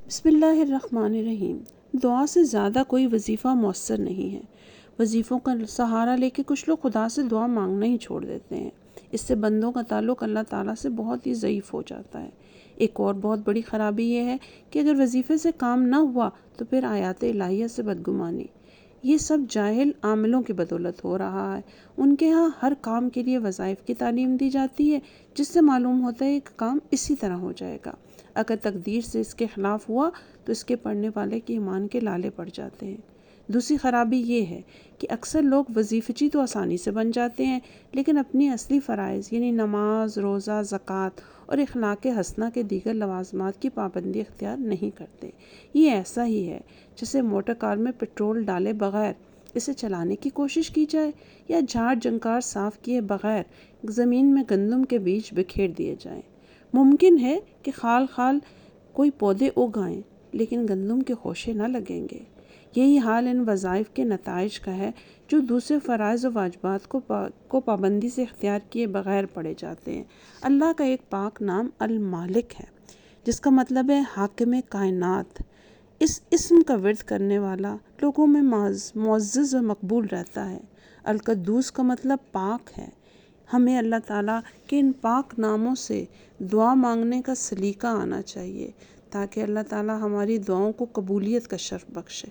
بسم اللہ الرحمن الرحیم۔ دعا سے زیادہ کوئی وظیفہ مؤثر نہیں ہے۔ وظیفوں کا سہارا لے کے کچھ لوگ خدا سے دعا مانگنا ہی چھوڑ دیتے ہیں۔ اس سے بندوں کا تعلق اللہ تعالیٰ سے بہت ہی ضعیف ہو جاتا ہے۔ ایک اور بہت بڑی خرابی یہ ہے کہ اگر وظیفے سے کام نہ ہوا تو پھر آیات الہیہ سے بدگمانی۔ یہ سب جاہل عاملوں کی بدولت ہو رہا ہے۔ ان کے ہاں ہر کام کے لیے وظائف کی تعلیم دی جاتی ہے، جس سے معلوم ہوتا ہے کہ کام اسی طرح ہو جائے گا۔ اگر تقدیر سے اس کے خلاف ہوا تو اس کے پڑھنے والے کے ایمان کے لالے پڑ جاتے ہیں۔ دوسری خرابی یہ ہے کہ اکثر لوگ وظیفچی تو آسانی سے بن جاتے ہیں، لیکن اپنی اصلی فرائض یعنی نماز، روزہ، زکوٰۃ اور اخلاق حسنہ کے دیگر لوازمات کی پابندی اختیار نہیں کرتے۔ یہ ایسا ہی ہے جیسے موٹر کار میں پٹرول ڈالے بغیر اسے چلانے کی کوشش کی جائے، یا جھاڑ جھنکار صاف کیے بغیر زمین میں گندم کے بیج بکھیر دیے جائیں۔ ممکن ہے کہ خال خال کوئی پودے اگائیں، لیکن گندم کے خوشے نہ لگیں گے۔ یہی حال ان وظائف کے نتائج کا ہے جو دوسرے فرائض و واجبات کو پابندی سے اختیار کیے بغیر پڑے جاتے ہیں۔ اللہ کا ایک پاک نام المالک ہے، جس کا مطلب ہے حاکم کائنات۔ اس اسم کا ورد کرنے والا لوگوں میں معزز و مقبول رہتا ہے۔ القدوس کا مطلب پاک ہے۔ ہمیں اللہ تعالیٰ کے ان پاک ناموں سے دعا مانگنے کا سلیقہ آنا چاہیے، تاکہ اللہ تعالیٰ ہماری دعاؤں کو قبولیت کا شرف بخشے۔